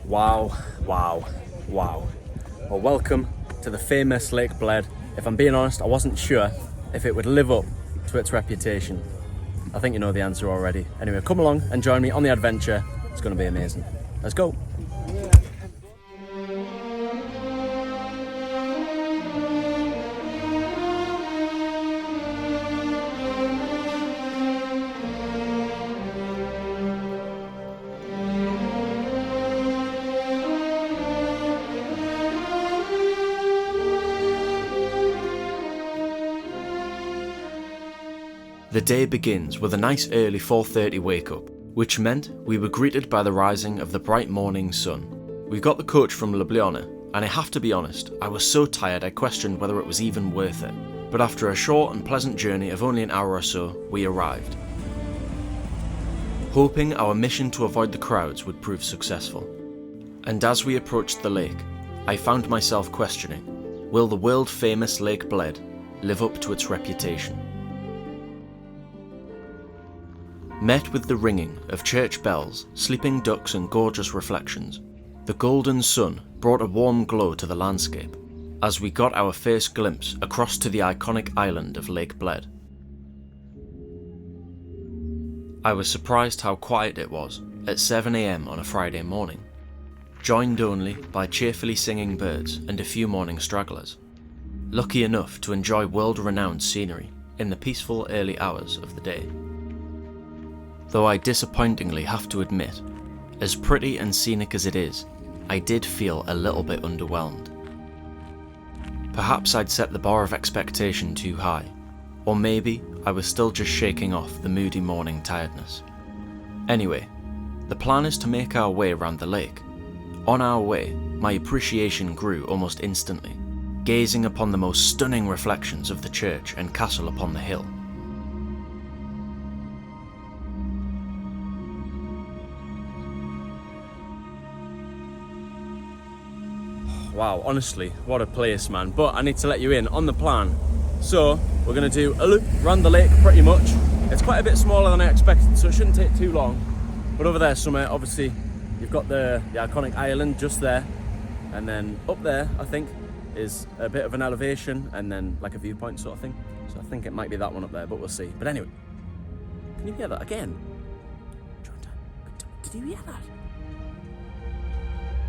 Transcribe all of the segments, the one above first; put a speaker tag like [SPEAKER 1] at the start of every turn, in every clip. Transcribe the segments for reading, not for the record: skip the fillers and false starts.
[SPEAKER 1] Wow, wow, wow. Well, welcome to the famous Lake Bled. If I'm being honest, I wasn't sure if it would live up to its reputation. I think you know the answer already. Anyway, come along and join me on the adventure. It's going to be amazing. Let's go.
[SPEAKER 2] The day begins with a nice early 4:30 wake up, which meant we were greeted by the rising of the bright morning sun. We got the coach from Ljubljana, and I have to be honest, I was so tired I questioned whether it was even worth it. But after a short and pleasant journey of only an hour or so, we arrived. Hoping our mission to avoid the crowds would prove successful. And as we approached the lake, I found myself questioning, will the world famous Lake Bled live up to its reputation? Met with the ringing of church bells, sleeping ducks and gorgeous reflections, the golden sun brought a warm glow to the landscape as we got our first glimpse across to the iconic island of Lake Bled. I was surprised how quiet it was at 7 AM on a Friday morning, joined only by cheerfully singing birds and a few morning stragglers, lucky enough to enjoy world-renowned scenery in the peaceful early hours of the day. Though I disappointingly have to admit, as pretty and scenic as it is, I did feel a little bit underwhelmed. Perhaps I'd set the bar of expectation too high, or maybe I was still just shaking off the moody morning tiredness. Anyway, the plan is to make our way around the lake. On our way, my appreciation grew almost instantly, gazing upon the most stunning reflections of the church and castle upon the hill.
[SPEAKER 1] Wow, honestly, what a place, man. But I need to let you in on the plan. So, we're going to do a loop around the lake pretty much. It's quite a bit smaller than I expected, so it shouldn't take too long. But over there somewhere, obviously, you've got the iconic island just there. And then up there, I think, is a bit of an elevation and then like a viewpoint sort of thing. So I think it might be that one up there, but we'll see. But anyway, can you hear that again? Did you hear that?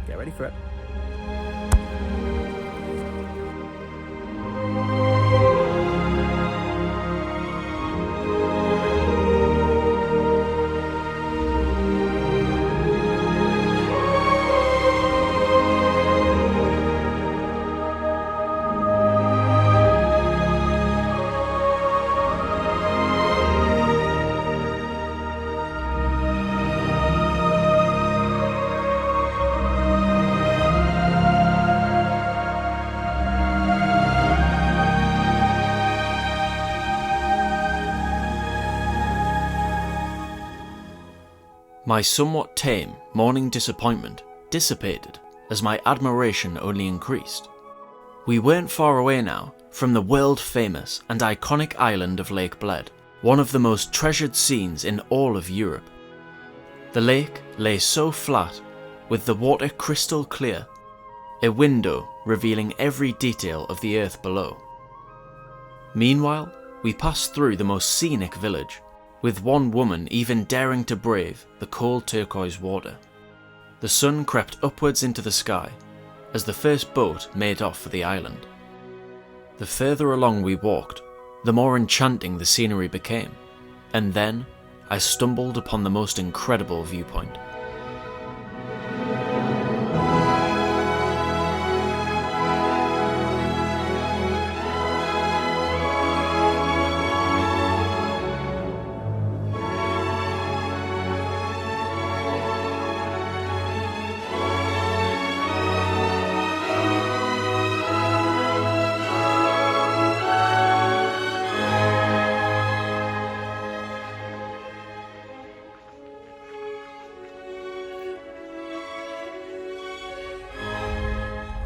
[SPEAKER 1] Get ready for it.
[SPEAKER 2] My somewhat tame morning disappointment dissipated as my admiration only increased. We weren't far away now from the world-famous and iconic island of Lake Bled, one of the most treasured scenes in all of Europe. The lake lay so flat, with the water crystal clear, a window revealing every detail of the earth below. Meanwhile, we passed through the most scenic village, with one woman even daring to brave the cold turquoise water. The sun crept upwards into the sky as the first boat made off for the island. The further along we walked, the more enchanting the scenery became, and then I stumbled upon the most incredible viewpoint.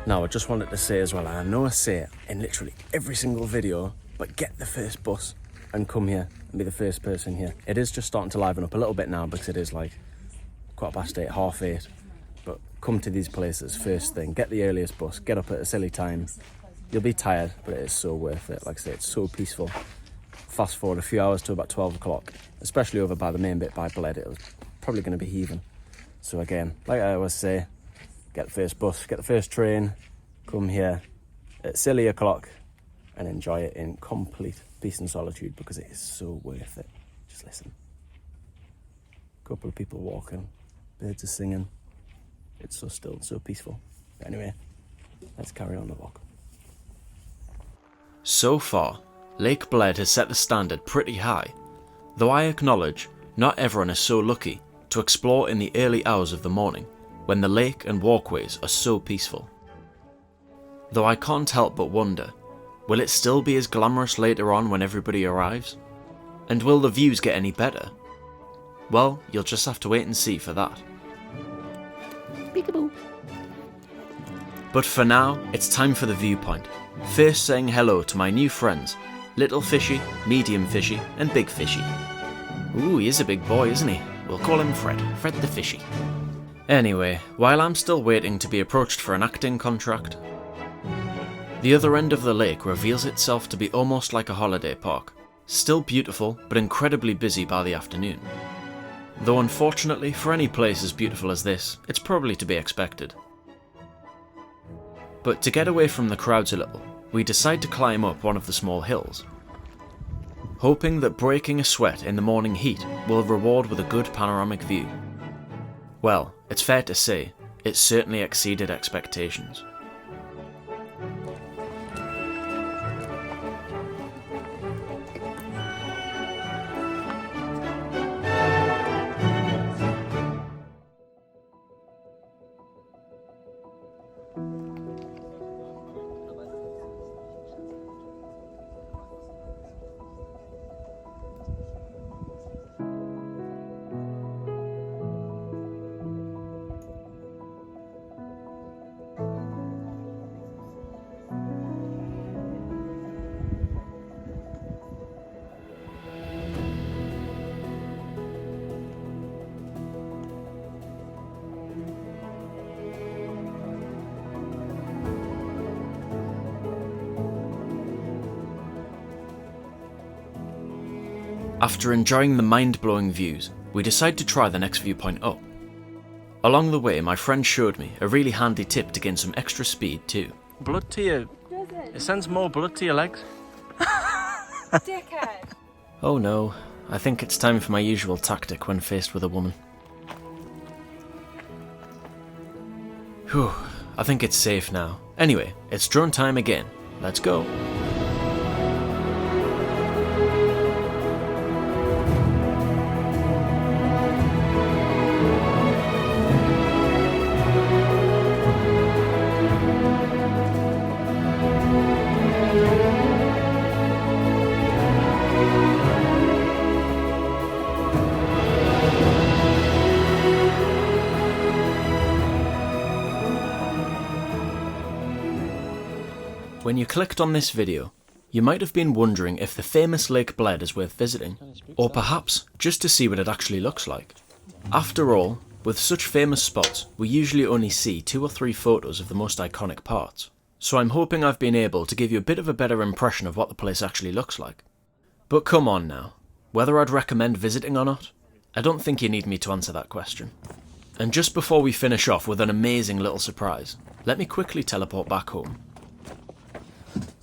[SPEAKER 1] Now, I just wanted to say as well, and I know I say it in literally every single video, but get the first bus and come here and be the first person here. It is just starting to liven up a little bit now because it is like 8:15, 8:30. But come to these places first thing. Get the earliest bus, get up at a silly time. You'll be tired, but it is so worth it. Like I say, it's so peaceful. Fast forward a few hours to about 12 o'clock, especially over by the main bit by Bled, it was probably going to be heaving. So again, like I always say, get the first bus, get the first train, come here at silly o'clock and enjoy it in complete peace and solitude, because it is so worth it. Just listen. Couple of people walking, birds are singing. It's so still, so peaceful. Anyway, let's carry on the walk.
[SPEAKER 2] So far, Lake Bled has set the standard pretty high, though I acknowledge not everyone is so lucky to explore in the early hours of the morning when the lake and walkways are so peaceful. Though I can't help but wonder, will it still be as glamorous later on when everybody arrives? And will the views get any better? Well, you'll just have to wait and see for that.
[SPEAKER 3] Peekaboo.
[SPEAKER 2] But for now, it's time for the viewpoint. First saying hello to my new friends, Little Fishy, Medium Fishy, and Big Fishy. Ooh, he is a big boy, isn't he? We'll call him Fred the Fishy. Anyway, while I'm still waiting to be approached for an acting contract, the other end of the lake reveals itself to be almost like a holiday park. Still beautiful, but incredibly busy by the afternoon. Though unfortunately, for any place as beautiful as this, it's probably to be expected. But to get away from the crowds a little, we decide to climb up one of the small hills, hoping that breaking a sweat in the morning heat will reward with a good panoramic view. Well, it's fair to say, it certainly exceeded expectations. After enjoying the mind-blowing views, we decide to try the next viewpoint up. Along the way, my friend showed me a really handy tip to gain some extra speed too. Blood to you. It sends more blood to your legs.
[SPEAKER 3] Dickhead.
[SPEAKER 2] Oh no, I think it's time for my usual tactic when faced with a woman. Whew, I think it's safe now. Anyway, it's drone time again. Let's go. When you clicked on this video, you might have been wondering if the famous Lake Bled is worth visiting, or perhaps just to see what it actually looks like. After all, with such famous spots, we usually only see 2 or 3 photos of the most iconic parts, so I'm hoping I've been able to give you a bit of a better impression of what the place actually looks like. But come on now, whether I'd recommend visiting or not, I don't think you need me to answer that question. And just before we finish off with an amazing little surprise, let me quickly teleport back home.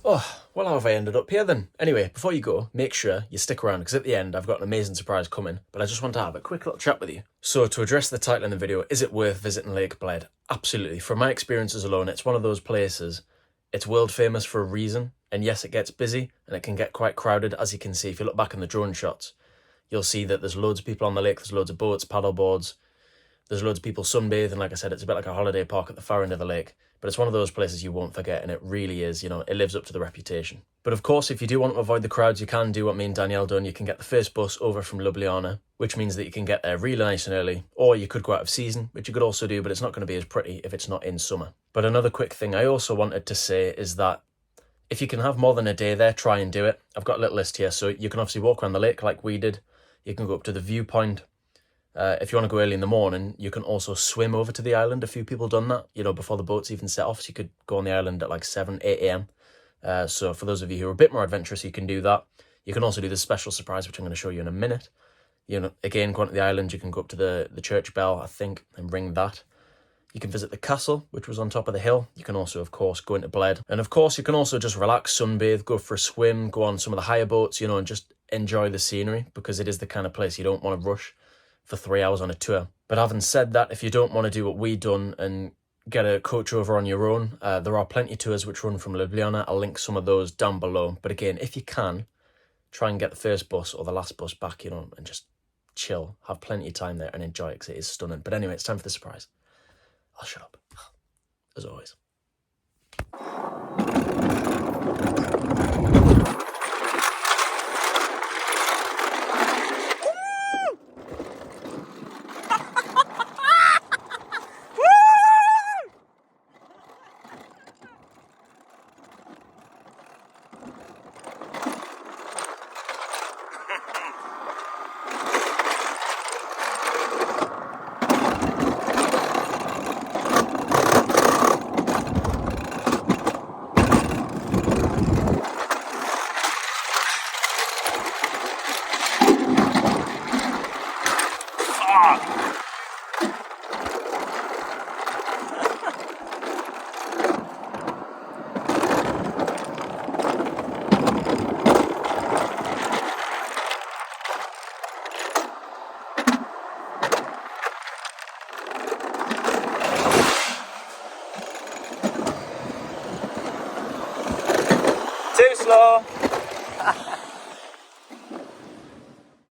[SPEAKER 2] Oh, well, how have I ended up here then? Anyway, before you go, make sure you stick around, because at the end I've got an amazing surprise coming, but I just want to have a quick little chat with you. So to address the title in the video, is it worth visiting Lake Bled? Absolutely. From my experiences alone, it's one of those places, it's world famous for a reason, and yes, it gets busy, and it can get quite crowded, as you can see. If you look back in the drone shots, you'll see that there's loads of people on the lake, there's loads of boats, paddle boards, there's loads of people sunbathing. Like I said, it's a bit like a holiday park at the far end of the lake. But it's one of those places you won't forget, and it really is, you know, it lives up to the reputation. But of course, if you do want to avoid the crowds, you can do what me and Danielle done. You can get the first bus over from Ljubljana, which means that you can get there really nice and early, or you could go out of season, which you could also do, but it's not going to be as pretty if it's not in summer. But another quick thing I also wanted to say is that if you can have more than a day there, try and do it. I've got a little list here, so you can obviously walk around the lake like we did. You can go up to the viewpoint. If you want to go early in the morning, you can also swim over to the island. A few people done that, you know, before the boats even set off. So you could go on the island at like 7, 8 a.m. So for those of you who are a bit more adventurous, you can do that. You can also do the special surprise, which I'm going to show you in a minute. You know, again, going to the island, you can go up to the church bell, I think, and ring that. You can visit the castle, which was on top of the hill. You can also, of course, go into Bled. And of course, you can also just relax, sunbathe, go for a swim, go on some of the higher boats, you know, and just enjoy the scenery, because it is the kind of place you don't want to rush for 3 hours on a tour. But having said that, if you don't want to do what we done and get a coach over on your own, there are plenty of tours which run from Ljubljana. I'll link some of those down below. But again, if you can, try and get the first bus or the last bus back, you know, and just chill, have plenty of time there and enjoy it, because it is stunning. But anyway, it's time for the surprise. I'll shut up, as always. Too slow.